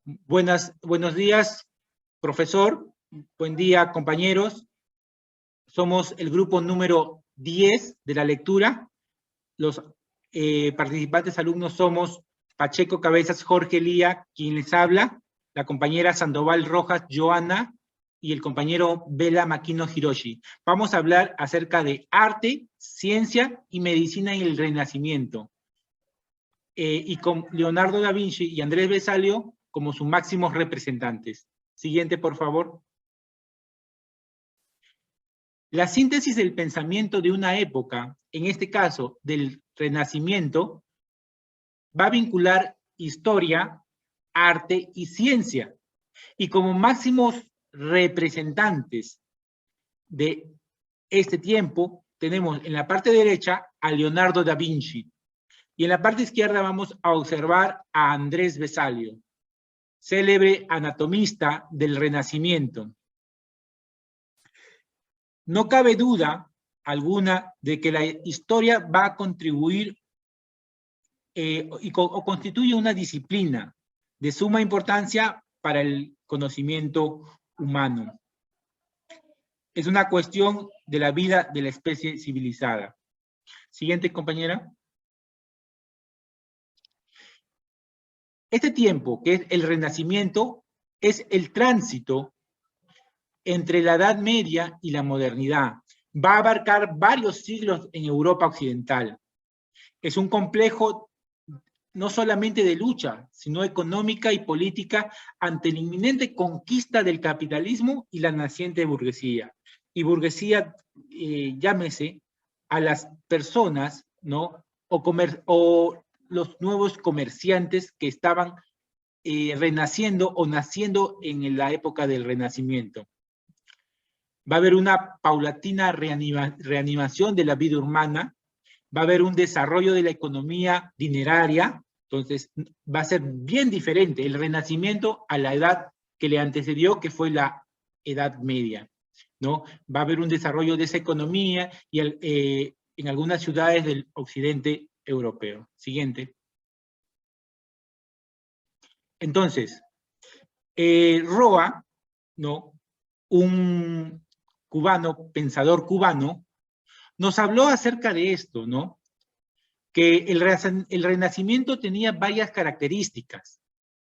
Buenos días, profesor. Buen día, compañeros. Somos el grupo número 10 de la lectura. Los participantes alumnos somos Pacheco Cabezas Jorge Lía, quien les habla, la compañera Sandoval Rojas Joana y el compañero Vela Makino Hiroshi. Vamos a hablar acerca de arte, ciencia y medicina en el Renacimiento. Y con Leonardo da Vinci y Andrés Vesalio como sus máximos representantes. Siguiente, por favor. La síntesis del pensamiento de una época, en este caso del Renacimiento, va a vincular historia, arte y ciencia. Y como máximos representantes de este tiempo, tenemos en la parte derecha a Leonardo da Vinci. Y en la parte izquierda vamos a observar a Andrés Vesalio, célebre anatomista del Renacimiento. No cabe duda alguna de que la historia va a contribuir o constituye una disciplina de suma importancia para el conocimiento humano. Es una cuestión de la vida de la especie civilizada. Siguiente, compañera. Este tiempo, que es el Renacimiento, es el tránsito entre la Edad Media y la modernidad. Va a abarcar varios siglos en Europa occidental. Es un complejo no solamente de lucha, sino económica y política ante la inminente conquista del capitalismo y la naciente burguesía. Y burguesía, llámese a las personas, ¿no? O los nuevos comerciantes que estaban renaciendo o naciendo en la época del Renacimiento. Va a haber una paulatina reanimación de la vida humana, va a haber un desarrollo de la economía dineraria, entonces va a ser bien diferente el Renacimiento a la edad que le antecedió, que fue la Edad Media, ¿no? Va a haber un desarrollo de esa economía y en algunas ciudades del occidente europeo. Siguiente. Entonces, Roa, ¿no? Un cubano, pensador cubano, nos habló acerca de esto, ¿no? Que el Renacimiento tenía varias características.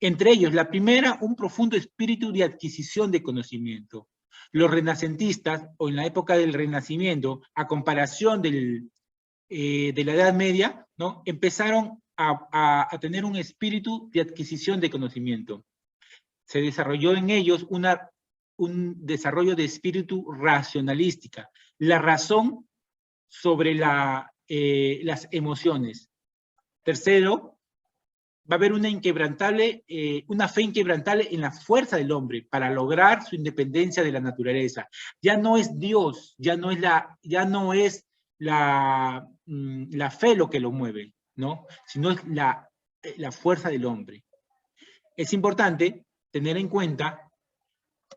Entre ellos, la primera, un profundo espíritu de adquisición de conocimiento. Los renacentistas, o en la época del Renacimiento, a comparación de la Edad Media, ¿no? Empezaron a tener un espíritu de adquisición de conocimiento. Se desarrolló en ellos un desarrollo de espíritu racionalística. La razón sobre las emociones. Tercero, va a haber una fe inquebrantable en la fuerza del hombre para lograr su independencia de la naturaleza. Ya no es Dios, ya no es la fe lo que lo mueve, ¿no? Sino es la fuerza del hombre. Es importante tener en cuenta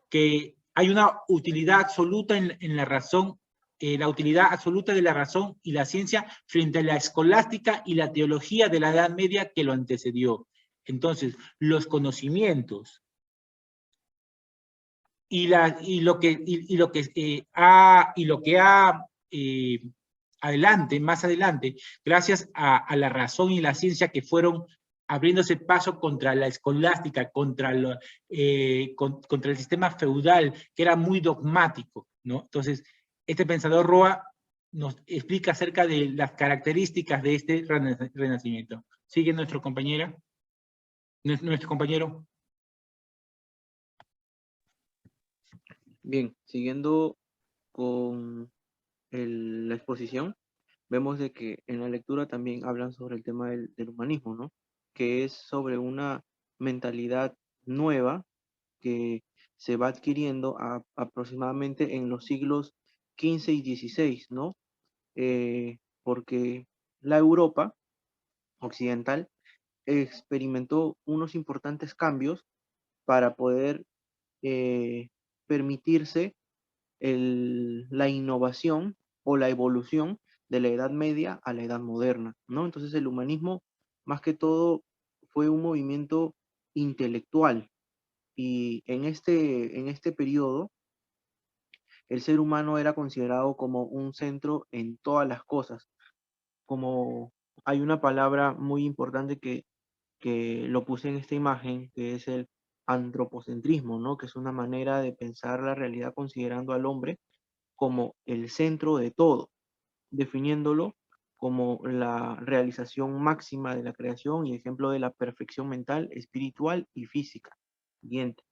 que hay una utilidad absoluta en la razón, la utilidad absoluta de la razón y la ciencia frente a la escolástica y la teología de la Edad Media que lo antecedió. Entonces, los conocimientos y lo que ha más adelante, gracias a la razón y la ciencia que fueron abriéndose paso contra la escolástica, contra el sistema feudal, que era muy dogmático, ¿no? Entonces, este pensador Roa nos explica acerca de las características de este renacimiento. Sigue nuestro compañero. Bien, siguiendo con la exposición, vemos de que en la lectura también hablan sobre el tema del humanismo, ¿no? Que es sobre una mentalidad nueva que se va adquiriendo aproximadamente en los siglos XV y XVI, ¿no? Porque la Europa occidental experimentó unos importantes cambios para poder permitirse la innovación o la evolución de la Edad Media a la Edad Moderna, ¿no? Entonces el humanismo, más que todo, fue un movimiento intelectual. Y en este periodo, el ser humano era considerado como un centro en todas las cosas. Como hay una palabra muy importante que lo puse en esta imagen, que es el antropocentrismo, ¿no? Que es una manera de pensar la realidad considerando al hombre como el centro de todo, definiéndolo como la realización máxima de la creación y ejemplo de la perfección mental, espiritual y física. Siguiente.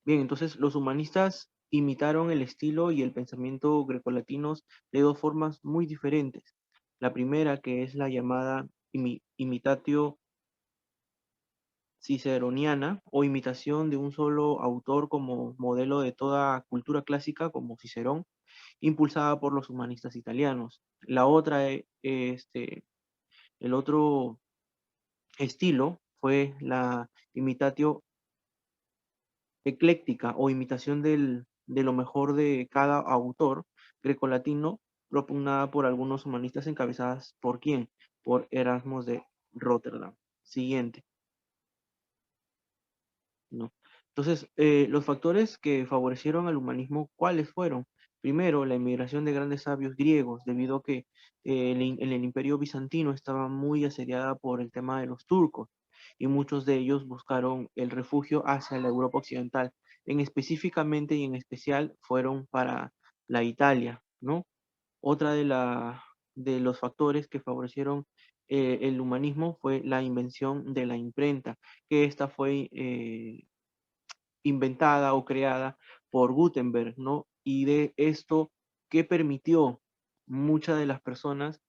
Bien, entonces los humanistas imitaron el estilo y el pensamiento grecolatinos de dos formas muy diferentes. La primera, que es la llamada imitatio ciceroniana o imitación de un solo autor como modelo de toda cultura clásica, como Cicerón, impulsada por los humanistas italianos. La otra, el otro estilo fue la imitatio ecléctica o imitación de lo mejor de cada autor grecolatino, propugnada por algunos humanistas encabezadas por quién? Por Erasmo de Rotterdam. Siguiente. ¿No? Entonces, los factores que favorecieron al humanismo, ¿cuáles fueron? Primero, la inmigración de grandes sabios griegos, debido a que el imperio bizantino estaba muy asediada por el tema de los turcos, y muchos de ellos buscaron el refugio hacia la Europa occidental. Específicamente y en especial fueron para la Italia, ¿no? Otra de los factores que favorecieron el humanismo fue la invención de la imprenta, que esta fue inventada o creada por Gutenberg, ¿no? Y de esto que permitió muchas de las personas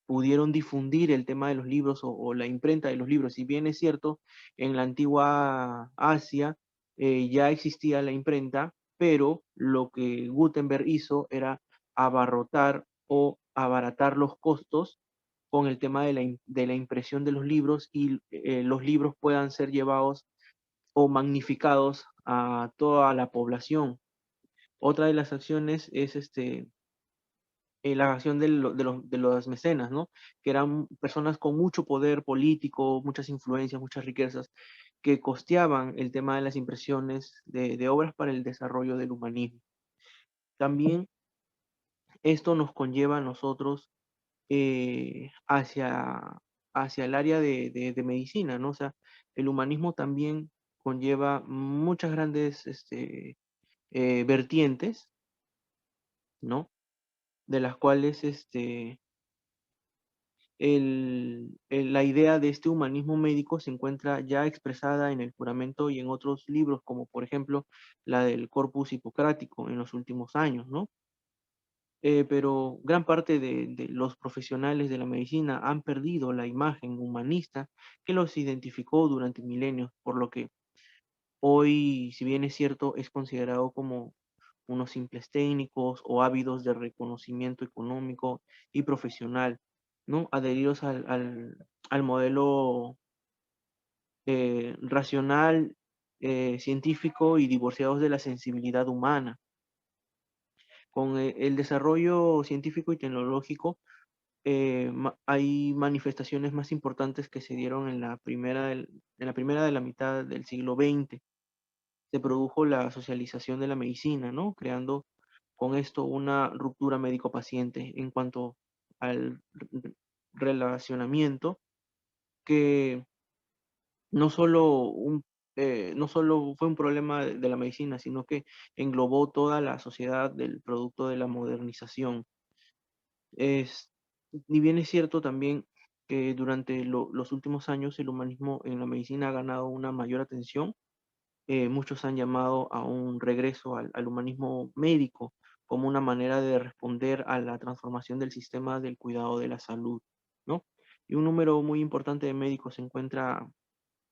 pudieron difundir el tema de los libros o la imprenta de los libros. Si bien es cierto, en la antigua Asia ya existía la imprenta, pero lo que Gutenberg hizo era abarrotar o abaratar los costos con el tema de de la impresión de los libros y los libros puedan ser llevados o magnificados a toda la población. Otra de las acciones es la acción de los mecenas, ¿no? Que eran personas con mucho poder político, muchas influencias, muchas riquezas, que costeaban el tema de las impresiones de obras para el desarrollo del humanismo. También esto nos conlleva a nosotros hacia el área de medicina, ¿no? O sea, el humanismo también conlleva muchas grandes vertientes, ¿no? De las cuales la idea de este humanismo médico se encuentra ya expresada en el juramento y en otros libros, como por ejemplo la del Corpus Hipocrático en los últimos años, ¿no? Pero gran parte de los profesionales de la medicina han perdido la imagen humanista que los identificó durante milenios, por lo que hoy, si bien es cierto, es considerado como unos simples técnicos o ávidos de reconocimiento económico y profesional, ¿no? Adheridos al modelo racional, científico y divorciados de la sensibilidad humana. Con el desarrollo científico y tecnológico, hay manifestaciones más importantes que se dieron en en la primera de la mitad del siglo XX. Se produjo la socialización de la medicina, ¿no? Creando con esto una ruptura médico-paciente en cuanto al relacionamiento que no solo no solo fue un problema de la medicina, sino que englobó toda la sociedad del producto de la modernización. Es, ni bien es cierto también que durante los últimos años el humanismo en la medicina ha ganado una mayor atención. Muchos han llamado a un regreso al humanismo médico como una manera de responder a la transformación del sistema del cuidado de la salud, ¿no? Y un número muy importante de médicos se encuentra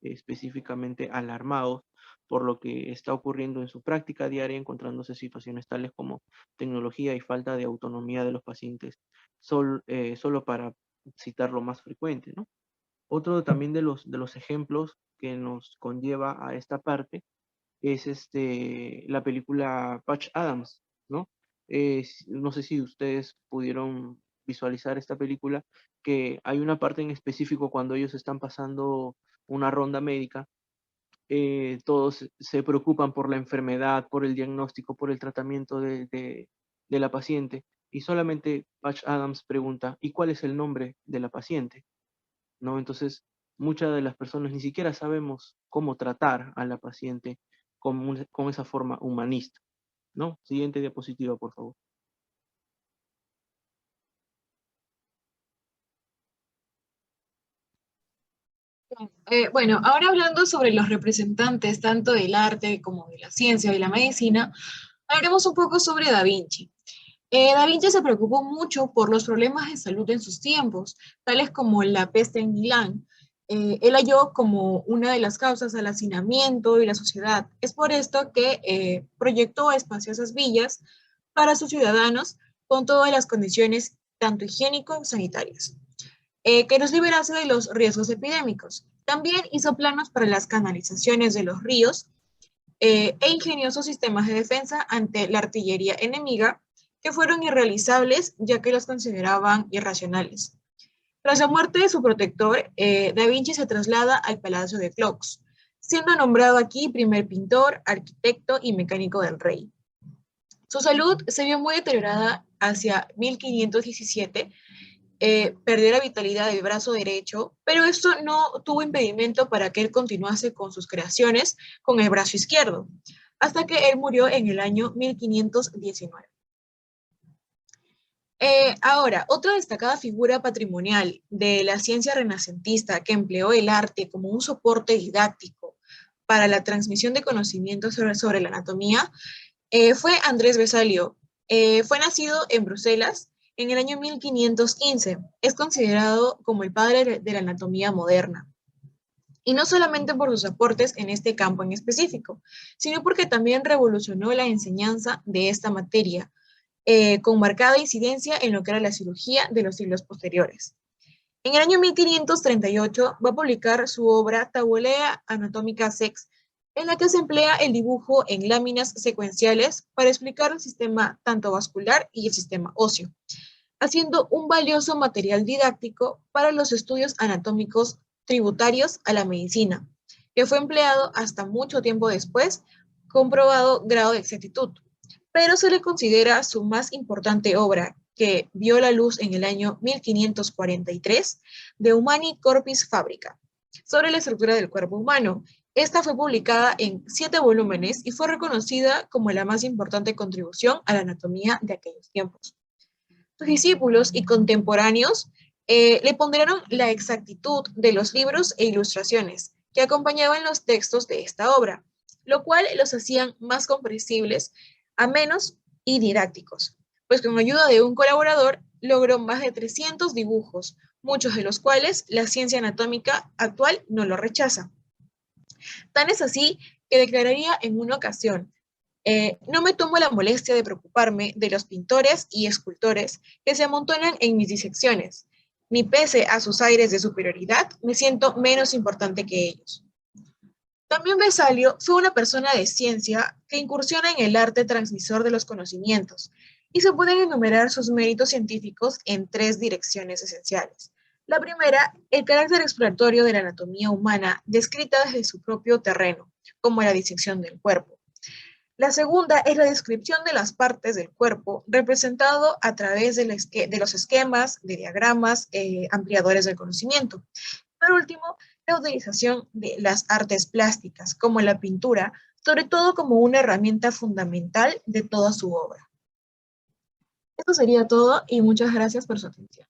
específicamente alarmados por lo que está ocurriendo en su práctica diaria, encontrándose situaciones tales como tecnología y falta de autonomía de los pacientes, solo para citar lo más frecuente, ¿no? Otro también de los ejemplos que nos conlleva a esta parte es la película Patch Adams, ¿no? No sé si ustedes pudieron visualizar esta película, que hay una parte en específico cuando ellos están pasando una ronda médica, todos se preocupan por la enfermedad, por el diagnóstico, por el tratamiento de la paciente, y solamente Patch Adams pregunta, ¿y cuál es el nombre de la paciente? ¿No? Entonces, muchas de las personas ni siquiera sabemos cómo tratar a la paciente con esa forma humanista, ¿no? Siguiente diapositiva, por favor. Bueno, ahora hablando sobre los representantes tanto del arte como de la ciencia y la medicina, hablaremos un poco sobre Da Vinci. Da Vinci se preocupó mucho por los problemas de salud en sus tiempos, tales como la peste en Milán. Él halló como una de las causas al hacinamiento y la sociedad. Es por esto que proyectó espaciosas villas para sus ciudadanos con todas las condiciones, tanto higiénico-sanitarias, que nos liberase de los riesgos epidémicos. También hizo planos para las canalizaciones de los ríos e ingeniosos sistemas de defensa ante la artillería enemiga, que fueron irrealizables ya que los consideraban irracionales. Tras la muerte de su protector, Da Vinci se traslada al Palacio de Clox, siendo nombrado aquí primer pintor, arquitecto y mecánico del rey. Su salud se vio muy deteriorada hacia 1517, perdió la vitalidad del brazo derecho, pero esto no tuvo impedimento para que él continuase con sus creaciones con el brazo izquierdo, hasta que él murió en el año 1519. Ahora, otra destacada figura patrimonial de la ciencia renacentista que empleó el arte como un soporte didáctico para la transmisión de conocimientos sobre la anatomía fue Andrés Vesalio. Fue nacido en Bruselas en el año 1515. Es considerado como el padre de la anatomía moderna. Y no solamente por sus aportes en este campo en específico, sino porque también revolucionó la enseñanza de esta materia, con marcada incidencia en lo que era la cirugía de los siglos posteriores. En el año 1538 va a publicar su obra Tabulae Anatomica Sex, en la que se emplea el dibujo en láminas secuenciales para explicar el sistema tanto vascular y el sistema óseo, haciendo un valioso material didáctico para los estudios anatómicos tributarios a la medicina, que fue empleado hasta mucho tiempo después, con probado grado de exactitud, pero se le considera su más importante obra, que vio la luz en el año 1543, De Humani Corpus Fabrica, sobre la estructura del cuerpo humano. Esta fue publicada en 7 volúmenes y fue reconocida como la más importante contribución a la anatomía de aquellos tiempos. Sus discípulos y contemporáneos le ponderaron la exactitud de los libros e ilustraciones que acompañaban los textos de esta obra, lo cual los hacían más comprensibles, amenos y didácticos, pues con ayuda de un colaborador logró más de 300 dibujos, muchos de los cuales la ciencia anatómica actual no lo rechaza. Tan es así que declararía en una ocasión: no me tomo la molestia de preocuparme de los pintores y escultores que se amontonan en mis disecciones, ni pese a sus aires de superioridad, me siento menos importante que ellos. También Vesalio fue una persona de ciencia que incursiona en el arte transmisor de los conocimientos, y se pueden enumerar sus méritos científicos en 3 direcciones esenciales. La primera, el carácter exploratorio de la anatomía humana descrita desde su propio terreno, como la disección del cuerpo. La segunda es la descripción de las partes del cuerpo, representado a través de los esquemas, de diagramas, ampliadores del conocimiento. Por último, la utilización de las artes plásticas, como la pintura, sobre todo como una herramienta fundamental de toda su obra. Esto sería todo y muchas gracias por su atención.